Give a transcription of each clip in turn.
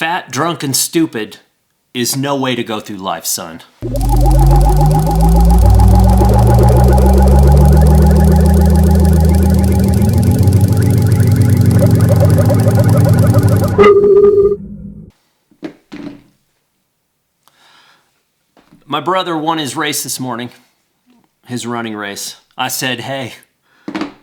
Fat, drunk, and stupid is no way to go through life, son. My brother won his race this morning, his running race. I said, hey,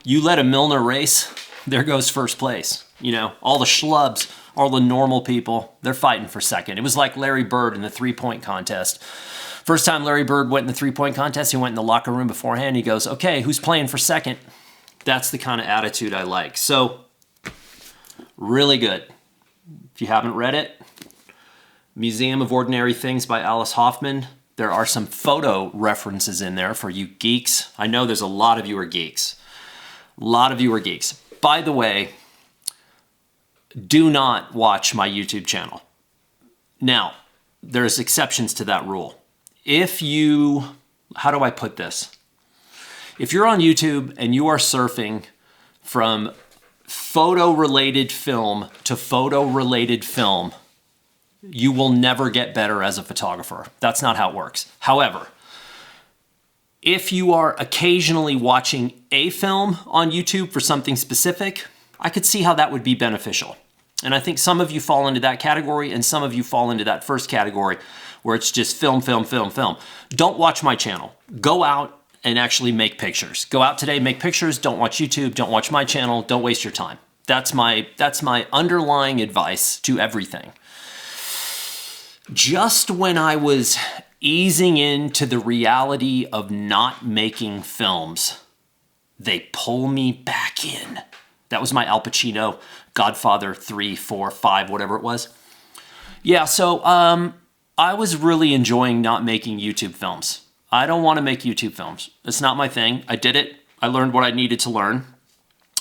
you let a MILNOR race, there goes first place. You know, all the schlubs, all the normal people, they're fighting for second. It was like Larry Bird in the three-point contest. First time Larry Bird went in the three-point contest, he went in the locker room beforehand. He goes, okay, who's playing for second? That's the kind of attitude I like. So, really good. If you haven't read it, Museum of Ordinary Things by Alice Hoffman. There are some photo references in there for you geeks. I know there's a lot of you are geeks. A lot of you are geeks. By the way, do not watch my YouTube channel. Now, there's exceptions to that rule. If you, how do I put this? If you're on YouTube and you are surfing from photo-related film to photo-related film, you will never get better as a photographer. That's not how it works. However, if you are occasionally watching a film on YouTube for something specific, I could see how that would be beneficial. And I think some of you fall into that category and some of you fall into that first category where it's just film, film, film, film. Don't watch my channel. Go out and actually make pictures. Go out today, make pictures. Don't watch YouTube. Don't watch my channel. Don't waste your time. That's my underlying advice to everything. Just when I was easing into the reality of not making films, they pull me back in. That was my Al Pacino, Godfather 3, 4, 5, whatever it was. Yeah, so I was really enjoying not making YouTube films. I don't want to make YouTube films. It's not my thing. I did it. I learned what I needed to learn.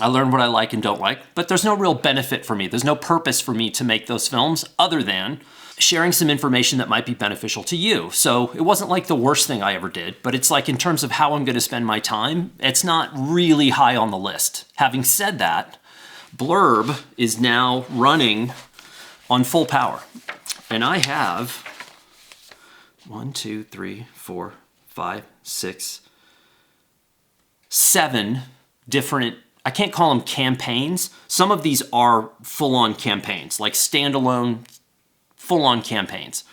I learned what I like and don't like, but there's no real benefit for me. There's no purpose for me to make those films other than sharing some information that might be beneficial to you. So it wasn't like the worst thing I ever did, but it's like in terms of how I'm going to spend my time, it's not really high on the list. Having said that, Blurb is now running on full power. And I have 1, 2, 3, 4, 5, 6, 7 different, I can't call them campaigns. Some of these are full-on campaigns, like standalone full-on campaigns.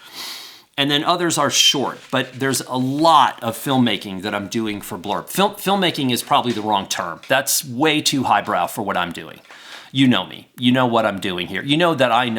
And then others are short, but there's a lot of filmmaking that I'm doing for Blurb. Filmmaking is probably the wrong term. That's way too highbrow for what I'm doing. You know me. You know what I'm doing here. You know that I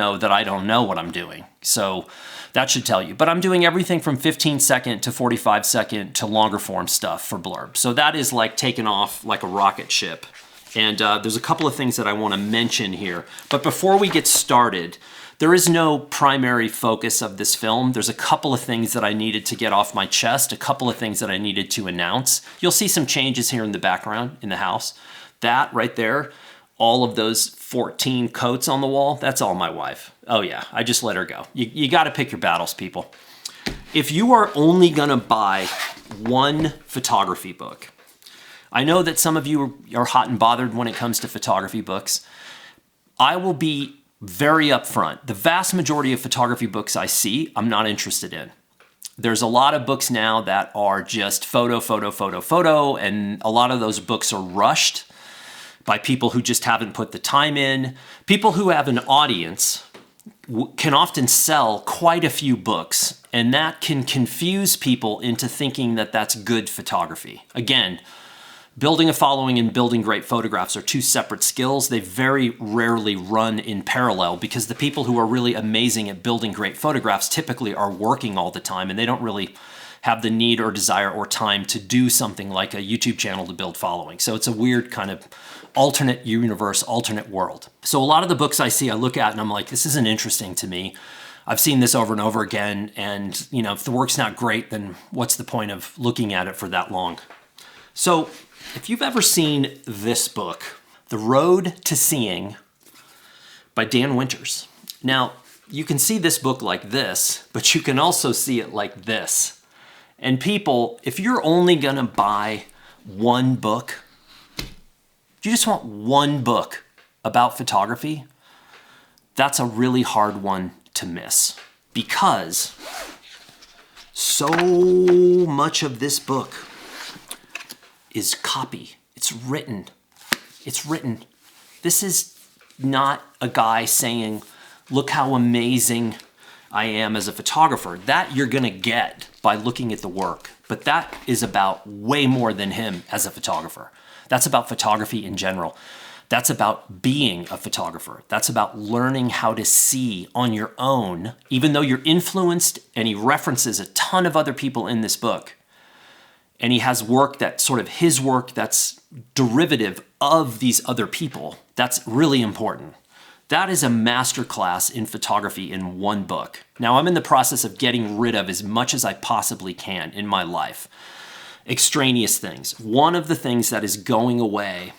don't know what I'm doing. So that should tell you. But I'm doing everything from 15-second to 45-second to longer form stuff for Blurb. So that is like taking off like a rocket ship. And there's a couple of things that I want to mention here. But before we get started, there is no primary focus of this film. There's a couple of things that I needed to get off my chest, a couple of things that I needed to announce. You'll see some changes here in the background in the house. That right there, all of those 14 coats on the wall, that's all my wife. Oh yeah, I just let her go. You got to pick your battles, people. If you are only going to buy one photography book, I know that some of you are hot and bothered when it comes to photography books. I will be very upfront. The vast majority of photography books I see, I'm not interested in. There's a lot of books now that are just photo, photo, photo, photo, and a lot of those books are rushed by people who just haven't put the time in. People who have an audience can often sell quite a few books, and that can confuse people into thinking that that's good photography. Again, building a following and building great photographs are two separate skills. They very rarely run in parallel because the people who are really amazing at building great photographs typically are working all the time and they don't really have the need or desire or time to do something like a YouTube channel to build following. So it's a weird kind of alternate universe, alternate world. So a lot of the books I see, I look at and I'm like, this isn't interesting to me. I've seen this over and over again. And you know, if the work's not great, then what's the point of looking at it for that long? So if you've ever seen this book, The Road to Seeing by Dan Winters. Now, you can see this book like this, but you can also see it like this. And people, if you're only gonna buy one book, if you just want one book about photography, that's a really hard one to miss, because so much of this book is copy. It's written. It's written. This is not a guy saying, look how amazing I am as a photographer. That you're gonna get by looking at the work. But that is about way more than him as a photographer. That's about photography in general. That's about being a photographer. That's about learning how to see on your own, even though you're influenced, and he references a ton of other people in this book. And he has work that's sort of his work that's derivative of these other people. That's really important. That is a masterclass in photography in one book. Now, I'm in the process of getting rid of as much as I possibly can in my life. Extraneous things. One of the things that is going away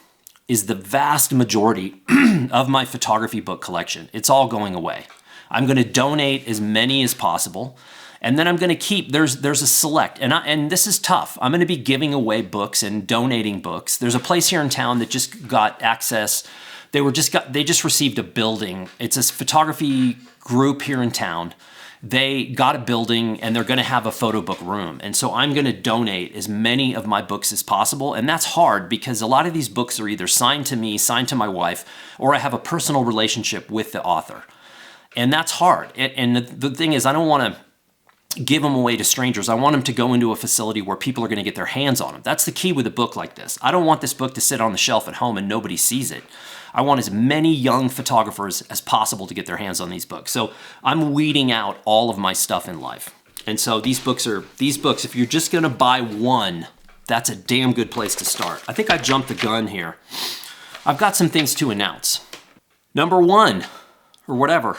is the vast majority of my photography book collection. It's all going away. I'm going to donate as many as possible, and then I'm going to keep, there's a select, and this is tough. I'm going to be giving away books and donating books. There's a place here in town that just got access. They just received a building. It's a photography group here in town. They got a building, and they're going to have a photo book room. And so I'm going to donate as many of my books as possible. And that's hard because a lot of these books are either signed to me, signed to my wife, or I have a personal relationship with the author. And that's hard. And the thing is, I don't want to give them away to strangers. I want them to go into a facility where people are going to get their hands on them. That's the key with a book like this. I don't want this book to sit on the shelf at home and nobody sees it. I want as many young photographers as possible to get their hands on these books. So I'm weeding out all of my stuff in life. And so these books, if you're just going to buy one, that's a damn good place to start. I think I jumped the gun here. I've got some things to announce. Number 1, or whatever,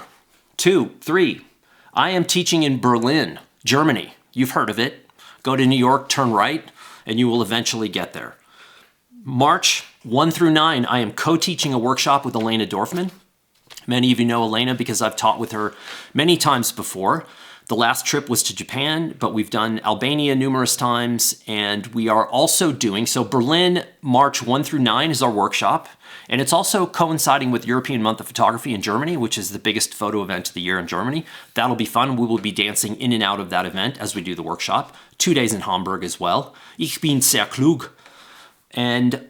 2, 3, I am teaching in Berlin, Germany. You've heard of it. Go to New York, turn right, and you will eventually get there. March 1 through 9, I am co-teaching a workshop with Elena Dorfman. Many of you know Elena because I've taught with her many times before. The last trip was to Japan, but we've done Albania numerous times, and we are also doing, so Berlin, March 1 through 9 is our workshop, and it's also coinciding with European Month of Photography in Germany, which is the biggest photo event of the year in Germany. That'll be fun. We will be dancing in and out of that event as we do the workshop. 2 days in Hamburg as well. Ich bin sehr klug. And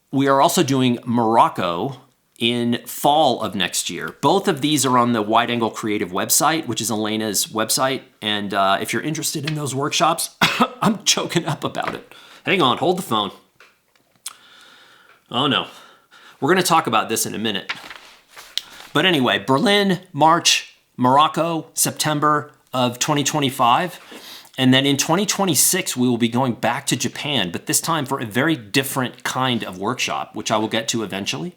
we are also doing Morocco in fall of next year. Both of these are on the Wide Angle Creative website, which is Elena's website. And if you're interested in those workshops, I'm choking up about it. Hang on, hold the phone. Oh no. We're going to talk about this in a minute. But anyway, Berlin, March, Morocco, September of 2025. And then in 2026, we will be going back to Japan, but this time for a very different kind of workshop, which I will get to eventually.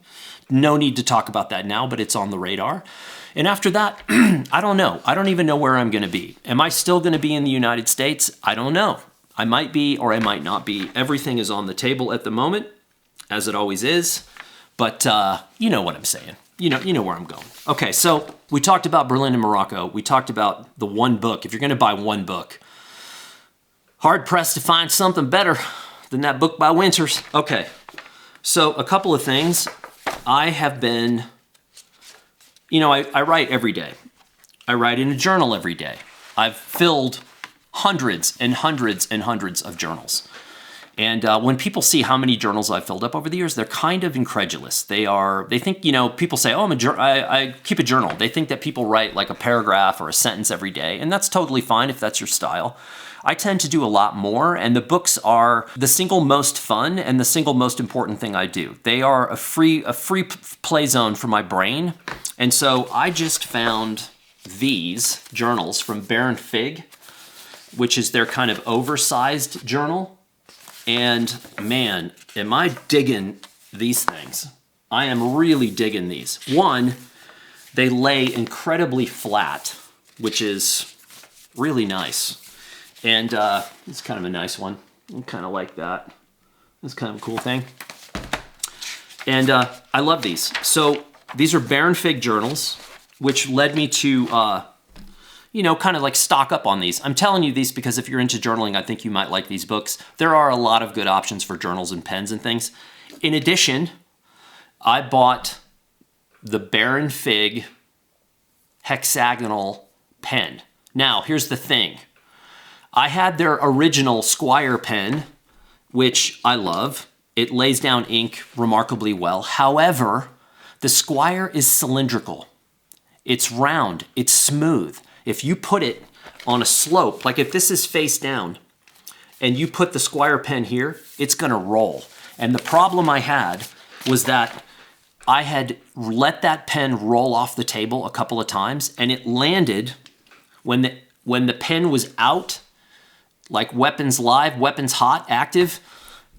No need to talk about that now, but it's on the radar. And after that, I don't know. I don't even know where I'm going to be. Am I still going to be in the United States? I don't know. I might be or I might not be. Everything is on the table at the moment, as it always is. But you know what I'm saying. You know where I'm going. Okay, so we talked about Berlin and Morocco. We talked about the one book. If you're going to buy one book, hard-pressed to find something better than that book by Winters. Okay, so a couple of things. I have been, I write every day. I write in a journal every day. I've filled hundreds and hundreds and hundreds of journals. And when people see how many journals I've filled up over the years, they're kind of incredulous. They think, people say, oh, I keep a journal. They think that people write like a paragraph or a sentence every day, and that's totally fine if that's your style. I tend to do a lot more, and the books are the single most fun and the single most important thing I do. They are a free play zone for my brain. And so I just found these journals from Baron Fig, which is their kind of oversized journal. And man, am I digging these things. I am really digging these. One, they lay incredibly flat, which is really nice. And it's kind of a nice one. I kind of like that. It's kind of a cool thing. And I love these. So these are Baron Fig journals, which led me to, kind of like stock up on these. I'm telling you these because if you're into journaling, I think you might like these books. There are a lot of good options for journals and pens and things. In addition, I bought the Baron Fig hexagonal pen. Now, here's the thing. I had their original Squire pen, which I love. It lays down ink remarkably well. However, the Squire is cylindrical. It's round, it's smooth. If you put it on a slope, like if this is face down, and you put the Squire pen here, it's gonna roll. And the problem I had was that I had let that pen roll off the table a couple of times, and it landed when the pen was out, like weapons live, weapons hot, active,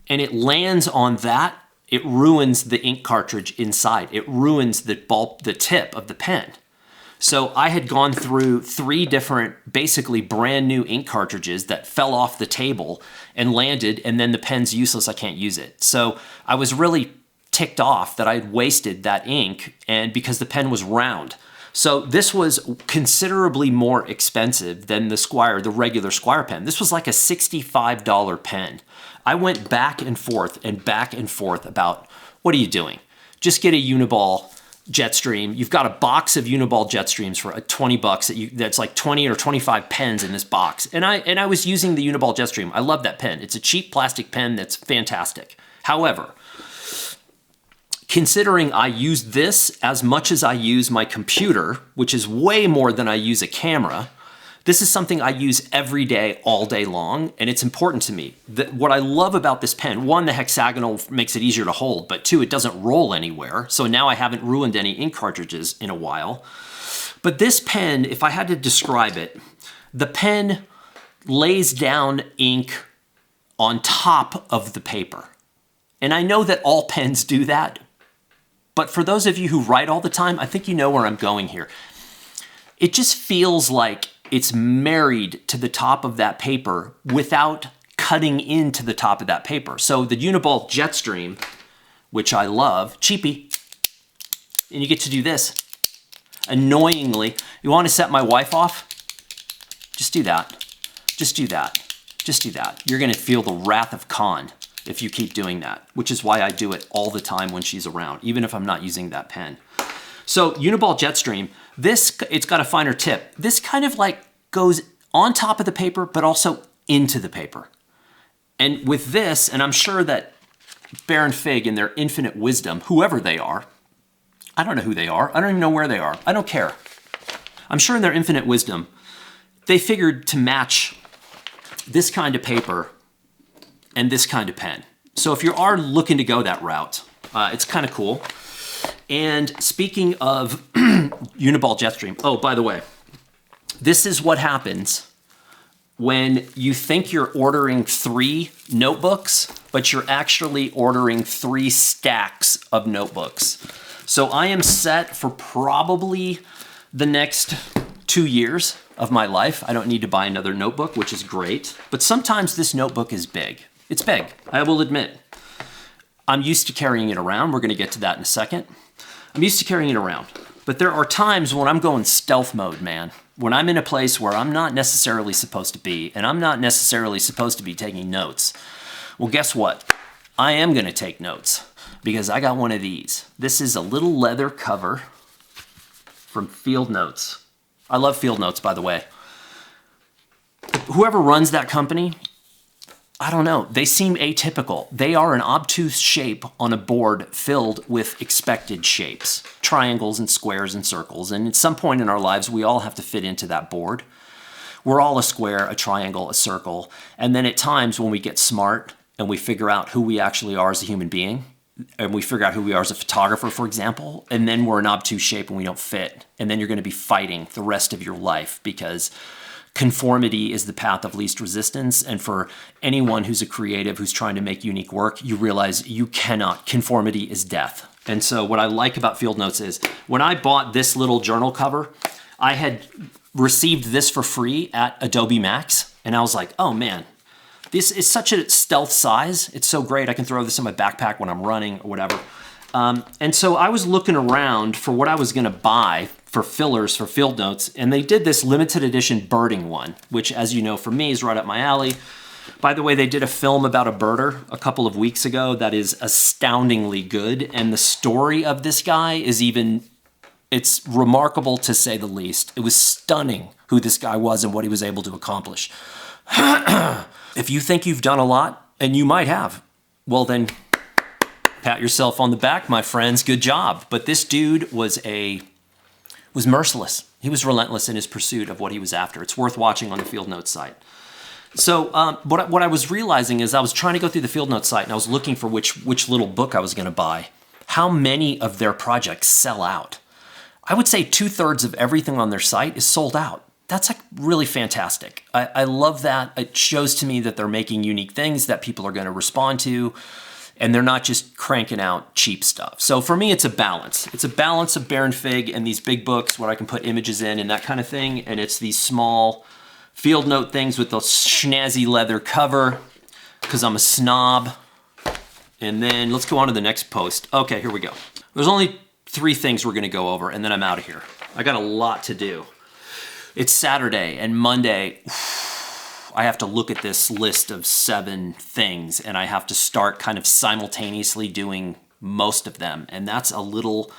and it lands on that, it ruins the ink cartridge inside. It ruins the tip of the pen. So I had gone through 3 different, basically brand new ink cartridges that fell off the table and landed, and then the pen's useless, I can't use it. So I was really ticked off that I'd wasted that ink, and because the pen was round. So this was considerably more expensive than the regular Squire pen. This was like a $65 pen. I went back and forth about, what are you doing? Just get a Uniball Jetstream. You've got a box of Uniball Jetstreams for $20 that's like 20 or 25 pens in this box. And I was using the Uniball Jetstream. I love that pen. It's a cheap plastic pen that's fantastic. However, considering I use this as much as I use my computer, which is way more than I use a camera, this is something I use every day, all day long, and it's important to me. What I love about this pen, 1, the hexagonal makes it easier to hold, but 2, it doesn't roll anywhere, so now I haven't ruined any ink cartridges in a while. But this pen, if I had to describe it, the pen lays down ink on top of the paper. And I know that all pens do that, but for those of you who write all the time, I think you know where I'm going here. It just feels like it's married to the top of that paper without cutting into the top of that paper. So the Uniball Jetstream, which I love, cheapy, and you get to do this. Annoyingly, you want to set my wife off? Just do that. Just do that. Just do that. You're going to feel the wrath of Khan if you keep doing that, which is why I do it all the time when she's around, even if I'm not using that pen. So Uniball Jetstream, it's got a finer tip. This kind of like goes on top of the paper, but also into the paper. And with this, and I'm sure that Baron Fig in their infinite wisdom, whoever they are, I don't know who they are. I don't even know where they are. I don't care. I'm sure in their infinite wisdom, they figured to match this kind of paper and this kind of pen. So if you are looking to go that route, it's kind of cool. And speaking of Uniball Jetstream, oh, by the way, this is what happens when you think you're ordering 3 notebooks, but you're actually ordering 3 stacks of notebooks. So I am set for probably the next 2 years of my life. I don't need to buy another notebook, which is great. But sometimes this notebook is big. It's big, I will admit. I'm used to carrying it around. We're going to get to that in a second. I'm used to carrying it around. But there are times when I'm going stealth mode, man. When I'm in a place where I'm not necessarily supposed to be, and I'm not necessarily supposed to be taking notes. Well, guess what? I am going to take notes because I got one of these. This is a little leather cover from Field Notes. I love Field Notes, by the way. Whoever runs that company, I don't know. They seem atypical. They are an obtuse shape on a board filled with expected shapes, triangles and squares and circles. And at some point in our lives, we all have to fit into that board. We're all a square, a triangle, a circle. And then at times when we get smart and we figure out who we actually are as a human being, and we figure out who we are as a photographer, for example, and then we're an obtuse shape and we don't fit. And then you're going to be fighting the rest of your life because conformity is the path of least resistance. And for anyone who's a creative, who's trying to make unique work, you realize you cannot. Conformity is death. And so what I like about Field Notes is when I bought this little journal cover, I had received this for free at Adobe Max. And I was like, oh man, this is such a stealth size. It's so great. I can throw this in my backpack when I'm running or whatever. And so I was looking around for what I was going to buy for fillers for Field Notes, and they did this limited edition birding one, which, as you know, for me is right up my alley. By the way, they did a film about a birder a couple of weeks ago that is astoundingly good, and the story of this guy is even It's remarkable to say the least. It was stunning who this guy was and what he was able to accomplish. If you think you've done a lot, and you might have, well then, pat yourself on the back, my friends, good job. But this dude was merciless. He was relentless in his pursuit of what he was after. It's worth watching on the Field Notes site. So what I was realizing is I was trying to go through the Field Notes site and I was looking for which little book I was gonna buy. How many of their projects sell out? I would say 2/3 of everything on their site is sold out. That's like really fantastic. I love that. It shows to me that they're making unique things that people are gonna respond to, and they're not just cranking out cheap stuff. So for me, it's a balance. It's a balance of Baron Fig and these big books where I can put images in and that kind of thing, and it's these small Field Note things with the snazzy leather cover, because I'm a snob. And then let's go on to the next post. Okay, here we go. There's only 3 things we're gonna go over, and then I'm out of here. I got a lot to do. It's Saturday, and Monday, I have to look at this list of 7 things, and I have to start kind of simultaneously doing most of them, and that's a little,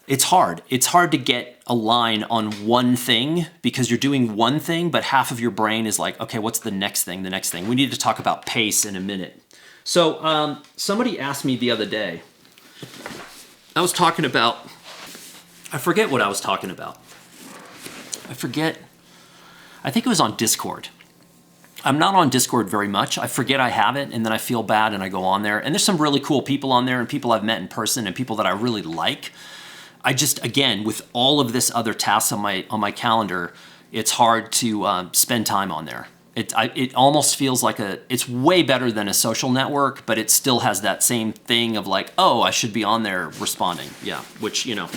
it's hard. It's hard to get a line on one thing because you're doing one thing, but half of your brain is like, okay, what's the next thing, the next thing? We need to talk about pace in a minute. So somebody asked me the other day, I was talking about, I forget what I was talking about. I think it was on Discord. I'm not on Discord very much. I forget I have it, and then I feel bad and I go on there. And there's some really cool people on there and people I've met in person and people that I really like. I just, again, with all of this other tasks on my calendar, it's hard to spend time on there. It almost feels like it's way better than a social network, but it still has that same thing of like, oh, I should be on there responding. Yeah, which, you know,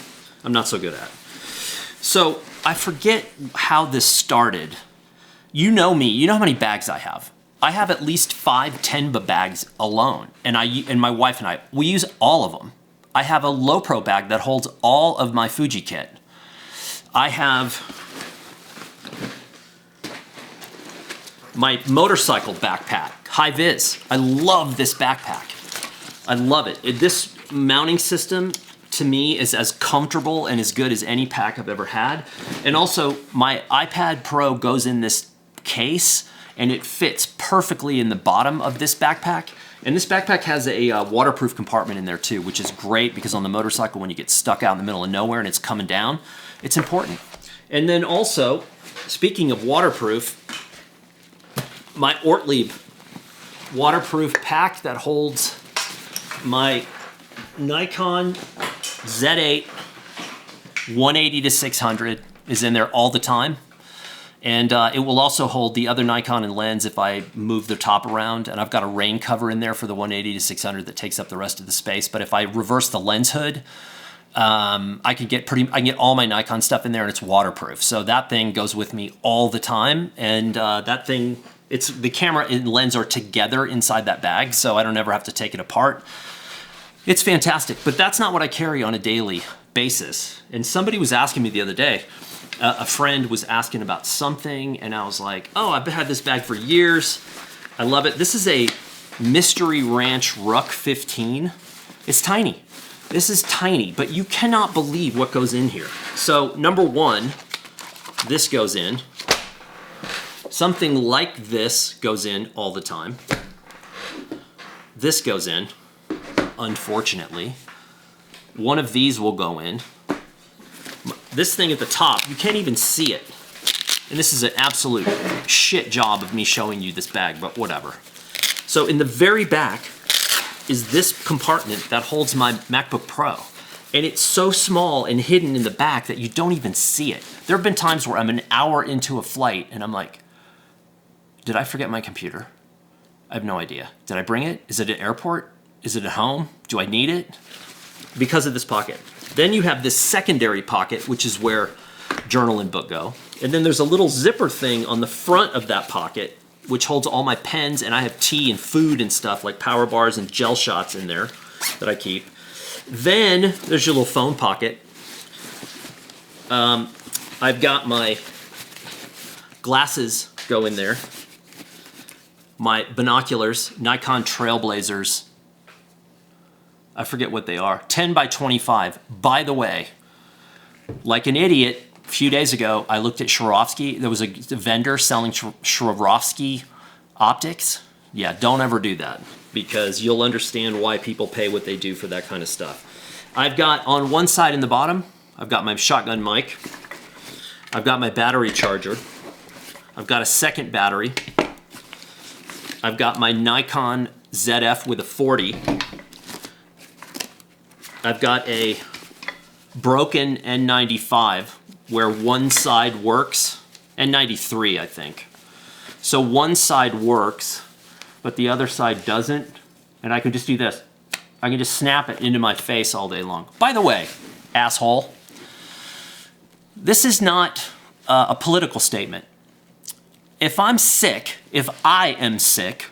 I'm not so good at. So I forget how this started. You know me, you know how many bags I have. I have at least 5 Tenba bags alone, and my wife and I, we use all of them. I have a low pro bag that holds all of my Fuji kit. I have my motorcycle backpack, high vis. I love this backpack. I love it. This mounting system to me is as comfortable and as good as any pack I've ever had. And also my iPad Pro goes in this case and it fits perfectly in the bottom of this backpack. And this backpack has a waterproof compartment in there too, which is great because on the motorcycle when you get stuck out in the middle of nowhere and it's coming down, it's important. And then also, speaking of waterproof, my Ortlieb waterproof pack that holds my Nikon Z8 180 to 600 is in there all the time. And it will also hold the other Nikon and lens if I move the top around. And I've got a rain cover in there for the 180 to 600 that takes up the rest of the space. But if I reverse the lens hood, I can get all my Nikon stuff in there and it's waterproof. So that thing goes with me all the time. And that thing, the camera and lens are together inside that bag, so I don't ever have to take it apart. It's fantastic, but that's not what I carry on a daily basis. And somebody was asking me the other day, a friend was asking about something, and I was like, oh, I've had this bag for years. I love it. This is a Mystery Ranch Ruck 15. It's tiny. This is tiny, but you cannot believe what goes in here. So number one, this goes in. Something like this goes in all the time. This goes in, unfortunately. One of these will go in. This thing at the top, you can't even see it. And this is an absolute shit job of me showing you this bag, but whatever. So in the very back is this compartment that holds my MacBook Pro. And it's so small and hidden in the back that you don't even see it. There have been times where I'm an hour into a flight and I'm like, did I forget my computer? I have no idea. Did I bring it? Is it at airport? Is it at home? Do I need it? Because of this pocket. Then you have this secondary pocket, which is where journal and book go. And then there's a little zipper thing on the front of that pocket, which holds all my pens, and I have tea and food and stuff like power bars and gel shots in there that I keep. Then there's your little phone pocket. I've got my glasses go in there. My binoculars, Nikon Trailblazers. I forget what they are. 10 by 25. By the way, like an idiot, a few days ago, I looked at Swarovski. There was a vendor selling Swarovski optics. Yeah, don't ever do that because you'll understand why people pay what they do for that kind of stuff. I've got on one side in the bottom, I've got my shotgun mic. I've got my battery charger. I've got a second battery. I've got my Nikon ZF with a 40. I've got a broken N95 where one side works, N93 I think. So one side works, but the other side doesn't, and I can just do this. I can just snap it into my face all day long. By the way, asshole, this is not a political statement. If I'm sick, if I am sick,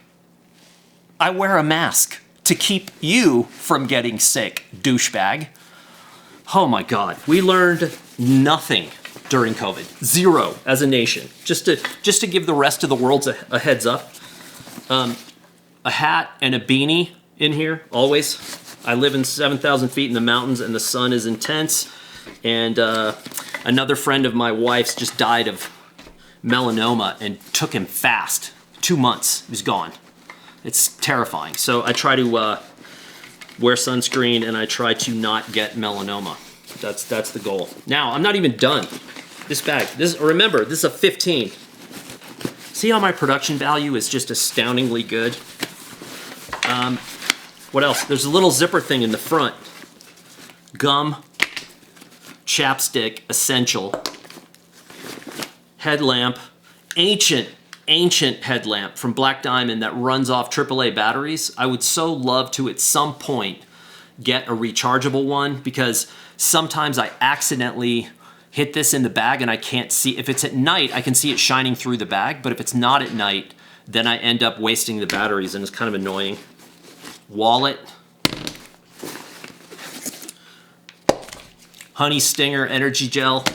I wear a mask to keep you from getting sick, douchebag. Oh my God, we learned nothing during COVID. Zero as a nation. Just to give the rest of the world a heads up. A hat and a beanie in here, always. I live in 7,000 feet in the mountains and the sun is intense. And another friend of my wife's just died of melanoma and took him fast. 2 months, he was gone. It's terrifying. So I try to wear sunscreen and I try to not get melanoma. That's the goal. Now, I'm not even done. This bag, remember, this is a 15. See how my production value is just astoundingly good? What else? There's a little zipper thing in the front. Gum, chapstick, essential, headlamp, ancient headlamp from Black Diamond that runs off AAA batteries. I would so love to at some point get a rechargeable one because sometimes I accidentally hit this in the bag and I can't see. If it's at night, I can see it shining through the bag, but if it's not at night, then I end up wasting the batteries and it's kind of annoying. Wallet. Honey Stinger energy gel.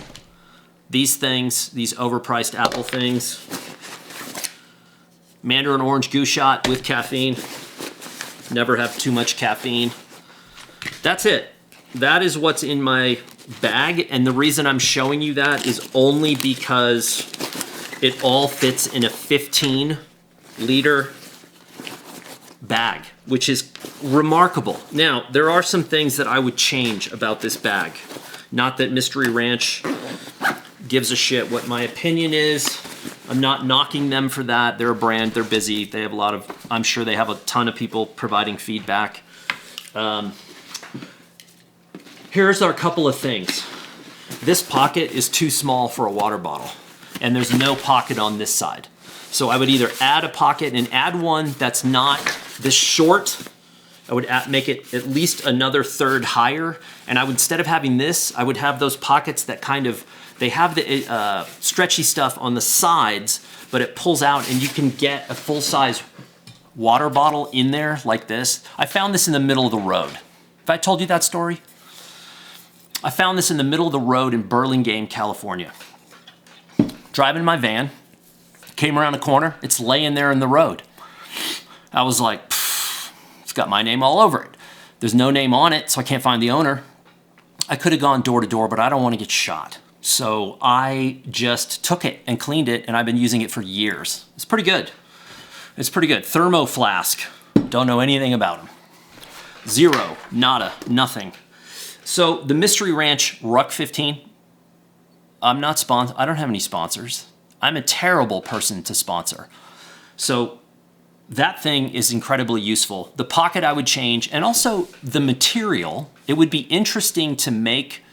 These things, these overpriced Apple things. Mandarin orange goose shot with caffeine. Never have too much caffeine. That's it. That is what's in my bag, and the reason I'm showing you that is only because it all fits in a 15-liter bag, which is remarkable. Now, there are some things that I would change about this bag. Not that Mystery Ranch gives a shit what my opinion is. I'm not knocking them for that. They're a brand, they're busy. They have a lot of, I'm sure they have a ton of people providing feedback. Here's our couple of things. This pocket is too small for a water bottle, and there's no pocket on this side. So I would either add a pocket and add one that's not this short. I would make it at least another third higher, and I would, instead of having this, I would have those pockets that kind of, they have the stretchy stuff on the sides, but it pulls out and you can get a full-size water bottle in there like this. I found this in the middle of the road. Have I told you that story? I found this in the middle of the road in Burlingame, California. Driving my van, came around a corner, it's laying there in the road. I was like, it's got my name all over it. There's no name on it, so I can't find the owner. I could have gone door to door, but I don't want to get shot. So I just took it and cleaned it, and I've been using it for years. It's pretty good. It's pretty good. Thermo flask. Don't know anything about them. Zero, nada, nothing. So the Mystery Ranch Ruck 15, I'm not sponsored. I don't have any sponsors. I'm a terrible person to sponsor. So that thing is incredibly useful. The pocket I would change, and also the material. It would be interesting to make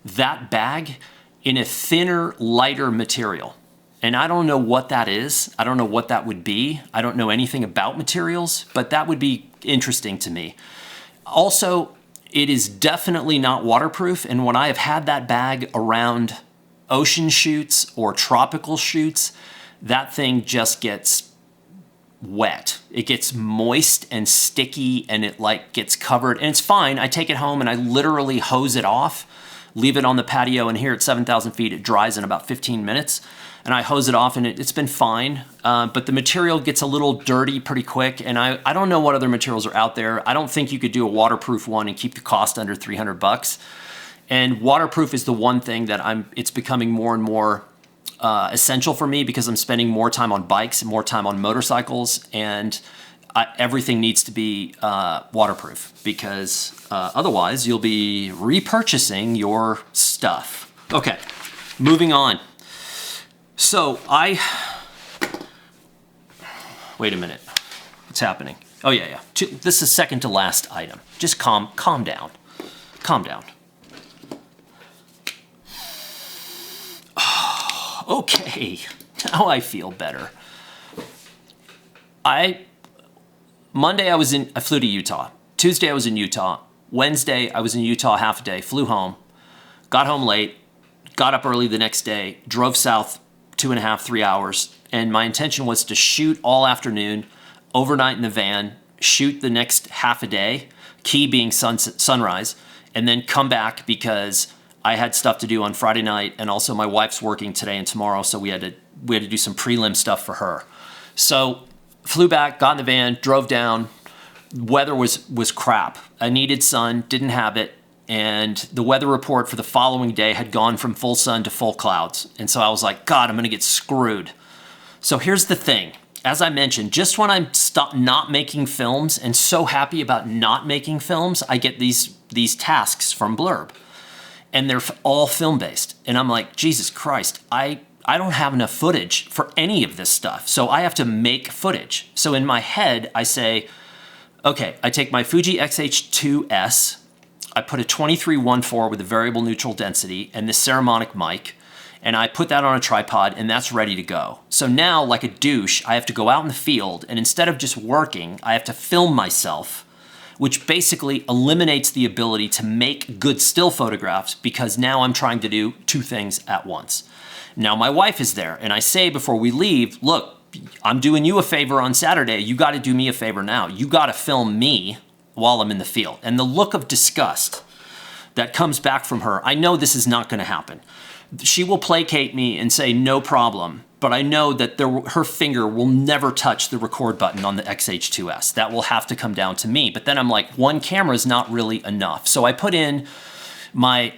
that bag in a thinner, lighter material. And I don't know what that is. I don't know what that would be. I don't know anything about materials, but that would be interesting to me. Also, it is definitely not waterproof, and when I have had that bag around ocean shoots or tropical shoots, that thing just gets wet. It gets moist and sticky, and it like gets covered, and it's fine. I take it home and I literally hose it off, leave it on the patio, and here at 7,000 feet, it dries in about 15 minutes. And I hose it off, and it's been fine. But the material gets a little dirty pretty quick, and I don't know what other materials are out there. I don't think you could do a waterproof one and keep the cost under $300. And waterproof is the one thing that it's becoming more and more essential for me because I'm spending more time on bikes and more time on motorcycles, and everything needs to be waterproof because otherwise you'll be repurchasing your stuff. Okay, moving on. So wait a minute, what's happening? Oh yeah. This is second to last item. Just calm down. Calm down. Okay, now I feel better. Monday I flew to Utah. Tuesday I was in Utah. Wednesday I was in Utah half a day, flew home, got home late, got up early the next day, drove south 2.5, 3 hours, and my intention was to shoot all afternoon, overnight in the van, shoot the next half a day, key being sunrise, and then come back because I had stuff to do on Friday night, and also my wife's working today and tomorrow, so we had to do some prelim stuff for her. So flew back, got in the van, drove down. Weather was crap. I needed sun, didn't have it, and the weather report for the following day had gone from full sun to full clouds. And so I was like, God, I'm gonna get screwed. So here's the thing. As I mentioned, just when I'm not making films and so happy about not making films, I get these tasks from Blurb. And they're all film-based. And I'm like, Jesus Christ, I don't have enough footage for any of this stuff. So I have to make footage. So in my head, I say, okay, I take my Fuji X-H2S, I put a 2314 with a variable neutral density and this Ceramonic mic, and I put that on a tripod, and that's ready to go. So now, like a douche, I have to go out in the field, and instead of just working, I have to film myself, which basically eliminates the ability to make good still photographs because now I'm trying to do two things at once. Now my wife is there, and I say before we leave, look, I'm doing you a favor on Saturday. You got to do me a favor now. You got to film me while I'm in the field. And the look of disgust that comes back from her, I know this is not going to happen. She will placate me and say, no problem. But I know that her finger will never touch the record button on the XH2S. That will have to come down to me. But then I'm like, one camera is not really enough. So I put in my,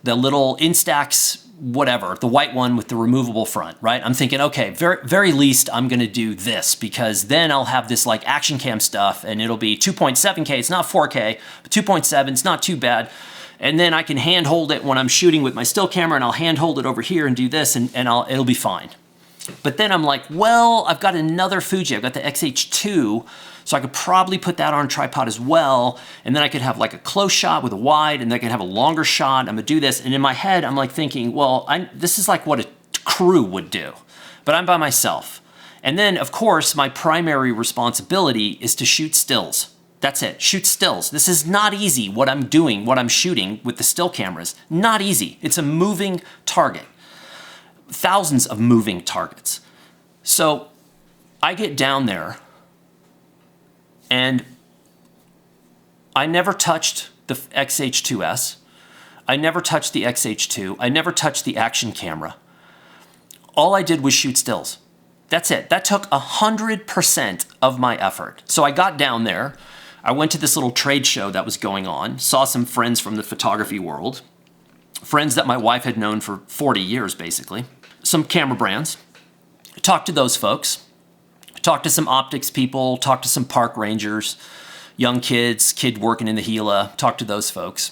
the little Instax, whatever, the white one with the removable front, right? I'm thinking, okay, very least I'm gonna do this because then I'll have this like action cam stuff and it'll be 2.7K, it's not 4K, but 2.7, it's not too bad. And then I can hand hold it when I'm shooting with my still camera, and I'll hand hold it over here and do this, and it'll be fine. But then I'm like, well, I've got another Fuji. I've got the XH2, so I could probably put that on a tripod as well, and then I could have like a close shot with a wide, and then I could have a longer shot. I'm gonna do this, and in my head, I'm like thinking, well, this is like what a crew would do, but I'm by myself. And then, of course, my primary responsibility is to shoot stills. That's it, shoot stills. This is not easy, what I'm doing, what I'm shooting with the still cameras. Not easy, it's a moving target. Thousands of moving targets. So I get down there and I never touched the XH2S. I never touched the XH2. I never touched the action camera. All I did was shoot stills. That's it. That took 100% of my effort. So I got down there. I went to this little trade show that was going on, saw some friends from the photography world, friends that my wife had known for 40 years, basically, some camera brands, talked to those folks, talked to some optics people, talked to some park rangers, young kids, kid working in the Gila, talked to those folks.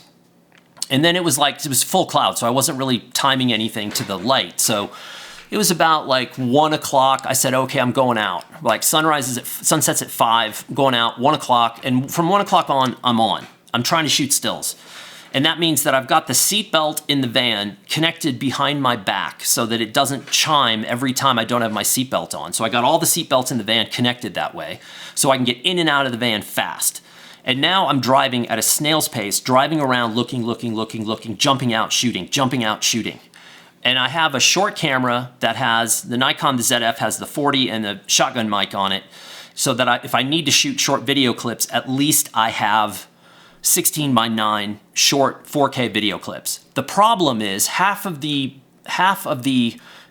And then it was full cloud, so I wasn't really timing anything to the light. So it was about like 1 o'clock. I said, okay, I'm going out. Like sunsets at 5, going out, 1 o'clock. And from 1 o'clock on, I'm on. I'm trying to shoot stills. And that means that I've got the seatbelt in the van connected behind my back so that it doesn't chime every time I don't have my seatbelt on. So I got all the seatbelts in the van connected that way so I can get in and out of the van fast. And now I'm driving at a snail's pace, driving around, looking, jumping out, shooting. And I have a short camera that has, the Nikon, the ZF has the 40 and the shotgun mic on it, so that if I need to shoot short video clips, at least I have 16:9 short 4K video clips. The problem is half of the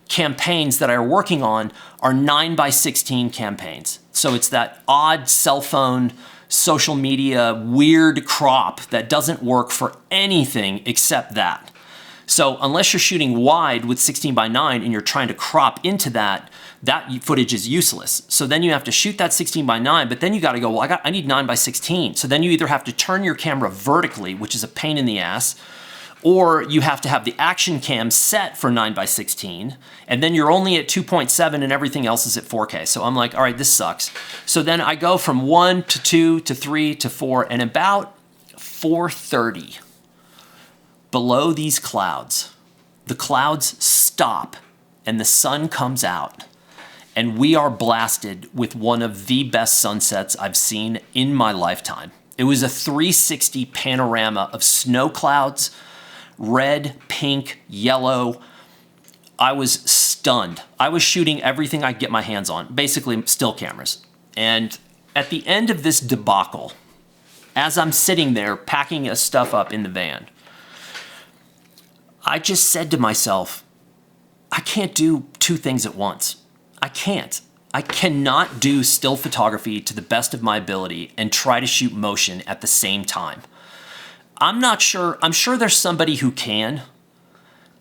campaigns that I'm working on are 9:16 campaigns. So it's that odd cell phone social media weird crop that doesn't work for anything except that. So unless you're shooting wide with 16:9 and you're trying to crop into that, that footage is useless. So then you have to shoot that 16:9, but then you got to go, well, I need 9:16. So then you either have to turn your camera vertically, which is a pain in the ass, or you have to have the action cam set for 9:16, and then you're only at 2.7 and everything else is at 4K. So I'm like, all right, this sucks. So then I go from 1 to 2 to 3 to 4, and about 4:30, below these clouds, the clouds stop and the sun comes out, and we are blasted with one of the best sunsets I've seen in my lifetime. It was a 360 panorama of snow clouds, red, pink, yellow. I was stunned. I was shooting everything I could get my hands on, basically still cameras. And at the end of this debacle, as I'm sitting there packing stuff up in the van, I just said to myself, I can't do two things at once. I can't. I cannot do still photography to the best of my ability and try to shoot motion at the same time. I'm not sure. I'm sure there's somebody who can.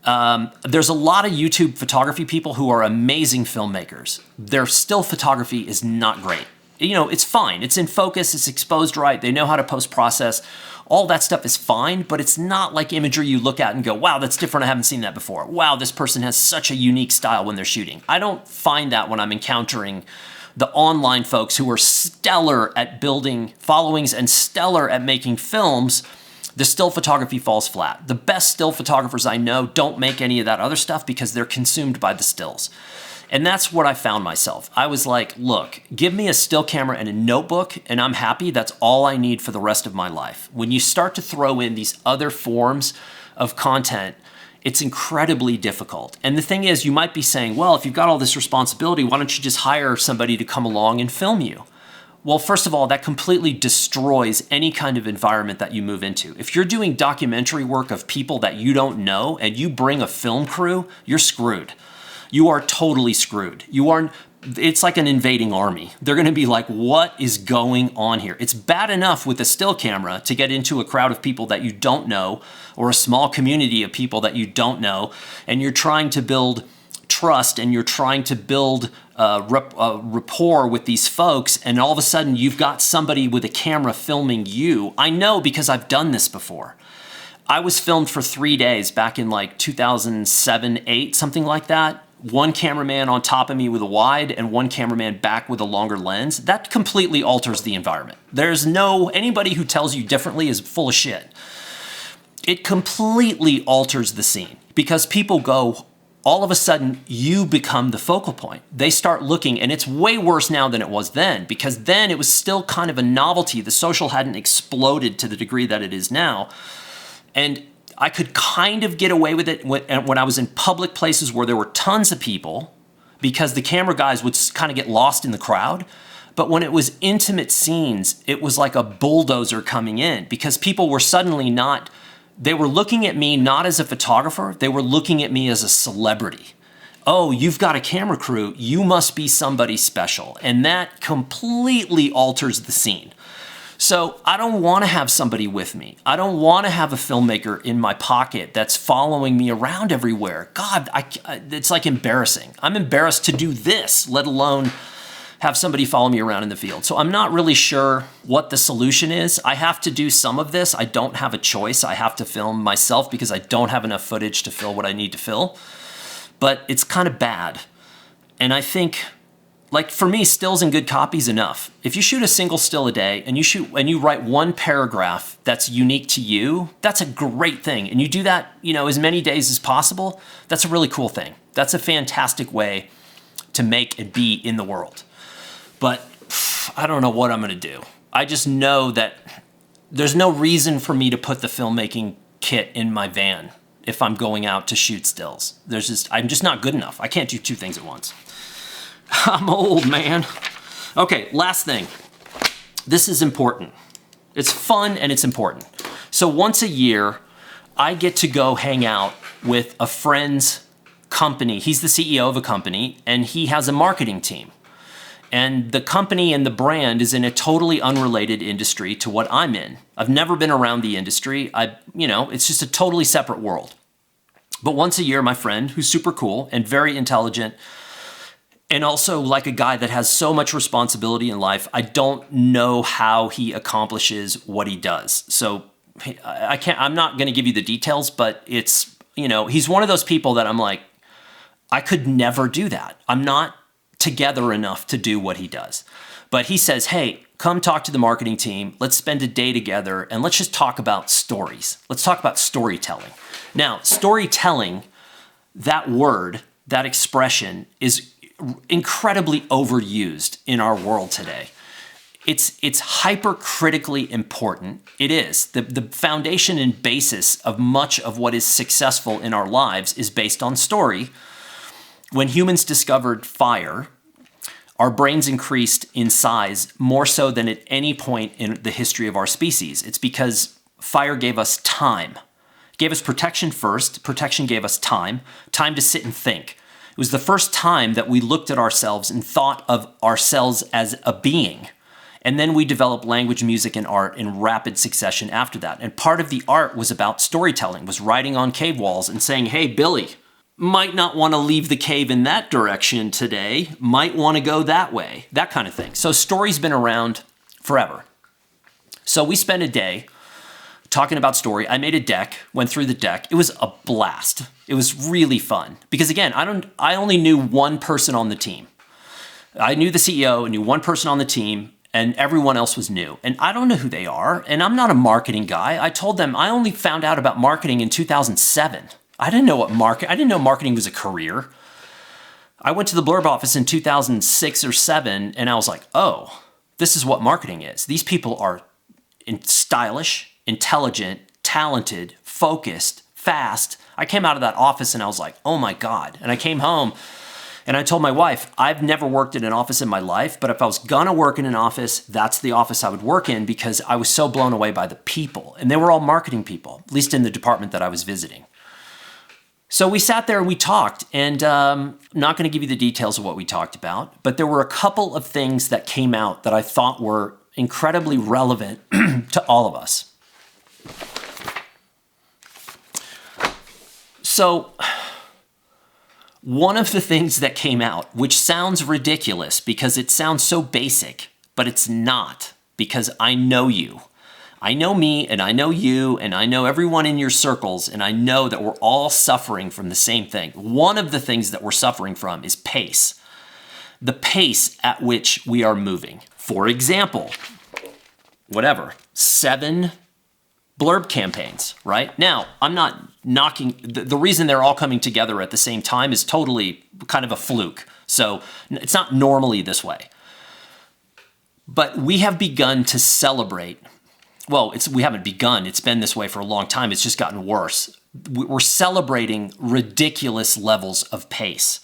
There's a lot of YouTube photography people who are amazing filmmakers. Their still photography is not great. You know, it's fine. It's in focus. It's exposed right. They know how to post-process. All that stuff is fine, but it's not like imagery you look at and go, wow, that's different. I haven't seen that before. Wow, this person has such a unique style when they're shooting. I don't find that when I'm encountering the online folks who are stellar at building followings and stellar at making films. The still photography falls flat. The best still photographers I know don't make any of that other stuff because they're consumed by the stills. And that's what I found myself. I was like, look, give me a still camera and a notebook and I'm happy. That's all I need for the rest of my life. When you start to throw in these other forms of content, it's incredibly difficult. And the thing is, you might be saying, well, if you've got all this responsibility, why don't you just hire somebody to come along and film you? Well, first of all, that completely destroys any kind of environment that you move into. If you're doing documentary work of people that you don't know and you bring a film crew, you're screwed. You are totally screwed. It's like an invading army. They're gonna be like, what is going on here? It's bad enough with a still camera to get into a crowd of people that you don't know or a small community of people that you don't know, and you're trying to build trust and you're trying to build rapport with these folks, and all of a sudden you've got somebody with a camera filming you. I know because I've done this before. I was filmed for 3 days back in like 2007, 8, something like that. One cameraman on top of me with a wide and one cameraman back with a longer lens. That completely alters the environment. Anybody who tells you differently is full of shit. It completely alters the scene because people go, all of a sudden you become the focal point. They start looking, and it's way worse now than it was then, because then it was still kind of a novelty. The social hadn't exploded to the degree that it is now. And I could kind of get away with it when I was in public places where there were tons of people, because the camera guys would kind of get lost in the crowd. But when it was intimate scenes, it was like a bulldozer coming in, because people were suddenly they were looking at me not as a photographer, they were looking at me as a celebrity. Oh, you've got a camera crew, you must be somebody special. And that completely alters the scene. So I don't want to have somebody with me. I don't want to have a filmmaker in my pocket that's following me around everywhere. God, it's like embarrassing. I'm embarrassed to do this, let alone have somebody follow me around in the field. So I'm not really sure what the solution is. I have to do some of this. I don't have a choice. I have to film myself because I don't have enough footage to fill what I need to fill. But it's kind of bad. And I think, like for me, stills and good copy is enough. If you shoot a single still a day and you write one paragraph that's unique to you, that's a great thing. And you do that, as many days as possible. That's a really cool thing. That's a fantastic way to make and be in the world. But I don't know what I'm gonna do. I just know that there's no reason for me to put the filmmaking kit in my van if I'm going out to shoot stills. I'm just not good enough. I can't do two things at once. I'm old, man. Okay, last thing. This is important. It's fun and it's important. So once a year, I get to go hang out with a friend's company. He's the CEO of a company and he has a marketing team. And the company and the brand is in a totally unrelated industry to what I'm in. I've never been around the industry. It's just a totally separate world. But once a year, my friend, who's super cool and very intelligent, and also like a guy that has so much responsibility in life, I don't know how he accomplishes what he does. So I'm not going to give you the details, but it's, he's one of those people that I'm like, I could never do that. I'm not together enough to do what he does. But he says, hey, come talk to the marketing team. Let's spend a day together and let's just talk about stories. Let's talk about storytelling. Now, storytelling, that word, that expression is incredibly overused in our world today. It's hypercritically important. It is. The foundation and basis of much of what is successful in our lives is based on story. When humans discovered fire, our brains increased in size more so than at any point in the history of our species. It's because fire gave us time. It gave us protection first. Protection gave us time to sit and think. It was the first time that we looked at ourselves and thought of ourselves as a being. And then we developed language, music, and art in rapid succession after that. And part of the art was about storytelling, was writing on cave walls and saying, hey, Billy, might not want to leave the cave in that direction today, might want to go that way, that kind of thing. So story's been around forever. So we spent a day talking about story. I made a deck, went through the deck. It was a blast. It was really fun. Because again, I only knew one person on the team. I knew the CEO, I knew one person on the team, and everyone else was new. And I don't know who they are, and I'm not a marketing guy. I told them I only found out about marketing in 2007. I didn't know marketing was a career. I went to the Blurb office in 2006 or 7, and I was like, oh, this is what marketing is. These people are stylish, intelligent, talented, focused, fast. I came out of that office and I was like, oh my God. And I came home and I told my wife, I've never worked in an office in my life, but if I was gonna work in an office, that's the office I would work in because I was so blown away by the people. And they were all marketing people, at least in the department that I was visiting. So we sat there and we talked, and I'm not going to give you the details of what we talked about, but there were a couple of things that came out that I thought were incredibly relevant to all of us. So one of the things that came out, which sounds ridiculous because it sounds so basic, but it's not, because I know you. I know me, and I know you, and I know everyone in your circles, and I know that we're all suffering from the same thing. One of the things that we're suffering from is pace. The pace at which we are moving. For example, 7 Blurb campaigns, right? Now, I'm not knocking, the reason they're all coming together at the same time is totally kind of a fluke. So it's not normally this way. But we have begun to celebrate. Well, we haven't begun. It's been this way for a long time. It's just gotten worse. We're celebrating ridiculous levels of pace.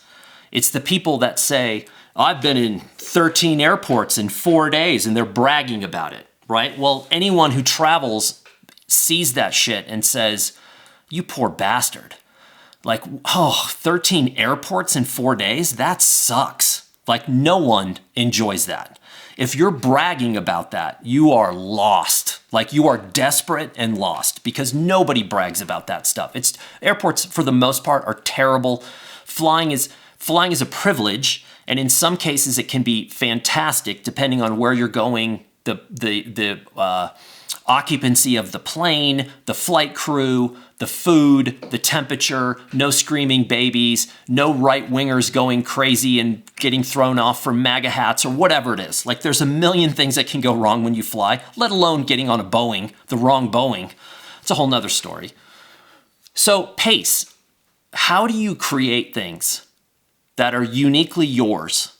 It's the people that say, I've been in 13 airports in 4 days, and they're bragging about it, right? Well, anyone who travels sees that shit and says, you poor bastard. Like, 13 airports in 4 days? That sucks. Like, no one enjoys that. If you're bragging about that, you are lost. Like, you are desperate and lost because nobody brags about that stuff. Airports, for the most part, are terrible. Flying is a privilege, and in some cases, it can be fantastic depending on where you're going, the occupancy of the plane, the flight crew, the food, the temperature, no screaming babies, no right-wingers going crazy and getting thrown off from MAGA hats or whatever it is. Like, there's a million things that can go wrong when you fly, let alone getting on a Boeing, the wrong Boeing. It's a whole nother story. So, pace. How do you create things that are uniquely yours,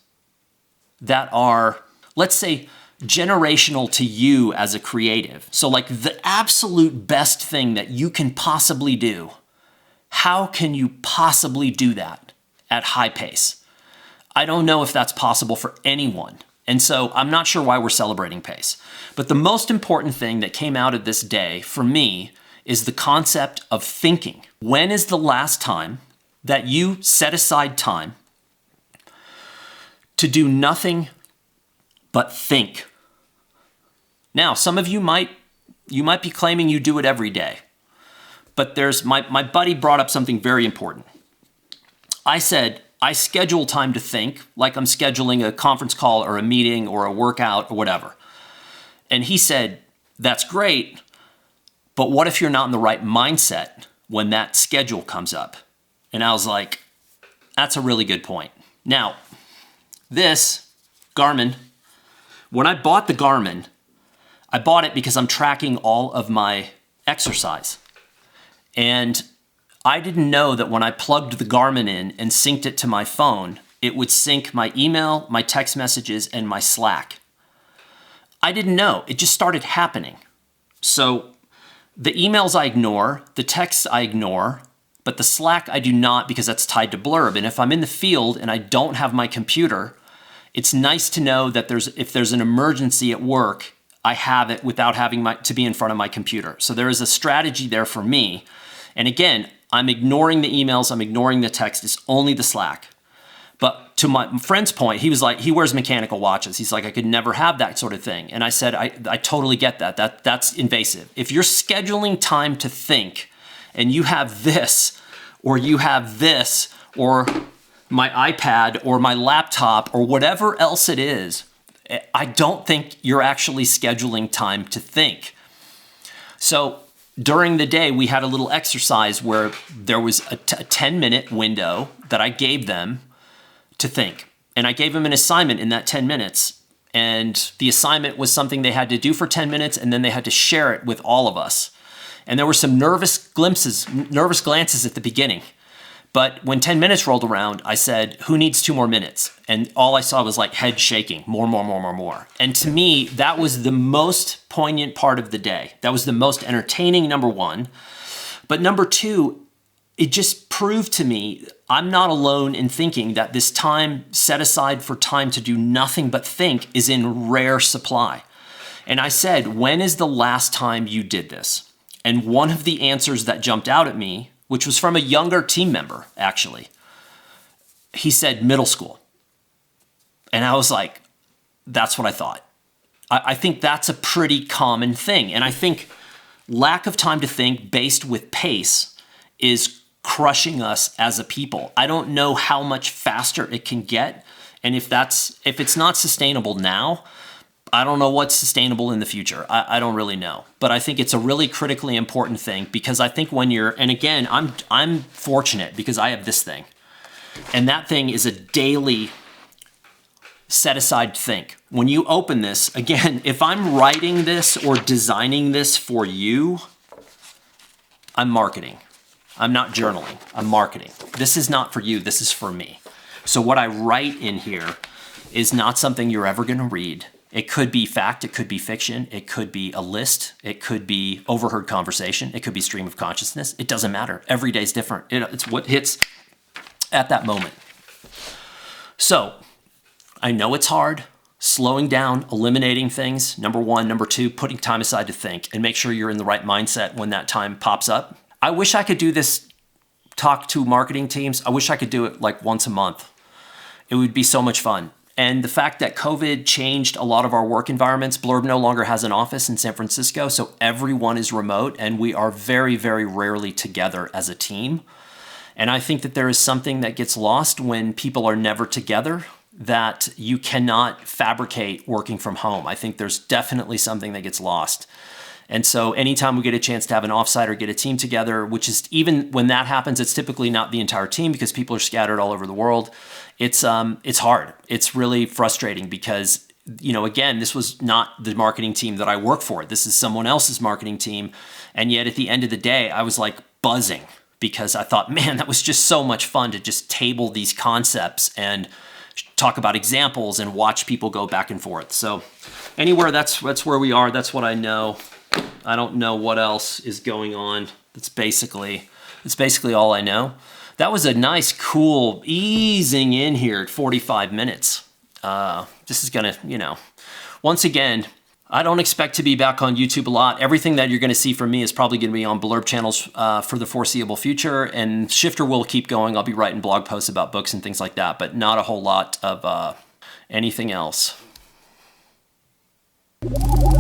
that are, let's say, generational to you as a creative? So like the absolute best thing that you can possibly do, how can you possibly do that at high pace? I don't know if that's possible for anyone. And so I'm not sure why we're celebrating pace. But the most important thing that came out of this day for me is the concept of thinking. When is the last time that you set aside time to do nothing but think. Now, some of you might be claiming you do it every day, but there's my buddy brought up something very important. I said, I schedule time to think like I'm scheduling a conference call or a meeting or a workout or whatever. And he said, that's great, but what if you're not in the right mindset when that schedule comes up? And I was like, that's a really good point. Now, this Garmin, when I bought the Garmin, I bought it because I'm tracking all of my exercise. And I didn't know that when I plugged the Garmin in and synced it to my phone, it would sync my email, my text messages, and my Slack. I didn't know. It just started happening. So the emails I ignore, the texts I ignore, but the Slack I do not because that's tied to Blurb. And if I'm in the field and I don't have my computer, it's nice to know that if there's an emergency at work, I have it without having to be in front of my computer. So there is a strategy there for me. And again, I'm ignoring the emails, I'm ignoring the text, it's only the Slack. But to my friend's point, he was like, he wears mechanical watches. He's like, I could never have that sort of thing. And I said, I totally get that. That's invasive. If you're scheduling time to think and you have this, or you have this, or my iPad, or my laptop, or whatever else it is, I don't think you're actually scheduling time to think. So during the day, we had a little exercise where there was a 10-minute window that I gave them to think. And I gave them an assignment in that 10 minutes. And the assignment was something they had to do for 10 minutes, and then they had to share it with all of us. And there were some nervous glances at the beginning. But when 10 minutes rolled around, I said, who needs 2 more minutes? And all I saw was like head shaking, more. And to me, that was the most poignant part of the day. That was the most entertaining, number one. But number two, it just proved to me I'm not alone in thinking that this time set aside for time to do nothing but think is in rare supply. And I said, when is the last time you did this? And one of the answers that jumped out at me, which was from a younger team member, actually, he said middle school. And I was like, that's what I thought. I think that's a pretty common thing. And I think lack of time to think based with pace is crushing us as a people. I don't know how much faster it can get. And if it's not sustainable now, I don't know what's sustainable in the future. I don't really know. But I think it's a really critically important thing because I think when you're, and again, I'm fortunate because I have this thing. And that thing is a daily set aside think. When you open this, again, if I'm writing this or designing this for you, I'm marketing. I'm not journaling, I'm marketing. This is not for you, this is for me. So what I write in here is not something you're ever gonna read. It could be fact, it could be fiction, it could be a list, it could be overheard conversation, it could be stream of consciousness. It doesn't matter, every day's different. It's what hits at that moment. So, I know it's hard, slowing down, eliminating things, number one. Number two, putting time aside to think and make sure you're in the right mindset when that time pops up. I wish I could do this, talk to marketing teams. I wish I could do it like once a month. It would be so much fun. And the fact that COVID changed a lot of our work environments, Blurb no longer has an office in San Francisco, so everyone is remote and we are very, very rarely together as a team. And I think that there is something that gets lost when people are never together, that you cannot fabricate working from home. I think there's definitely something that gets lost. And so anytime we get a chance to have an offsite or get a team together, which is even when that happens, it's typically not the entire team because people are scattered all over the world. It's hard. It's really frustrating because, you know, again, this was not the marketing team that I work for. This is someone else's marketing team. And yet at the end of the day, I was like buzzing because I thought, man, that was just so much fun to just table these concepts and talk about examples and watch people go back and forth. So anywhere, that's where we are. That's what I know. I don't know what else is going on. It's basically all I know. That was a nice, cool easing in here at 45 minutes. This is gonna, you know, once again, I don't expect to be back on YouTube a lot. Everything that you're gonna see from me is probably gonna be on Blurb channels for the foreseeable future, and Shifter will keep going. I'll be writing blog posts about books and things like that, but not a whole lot of anything else. you.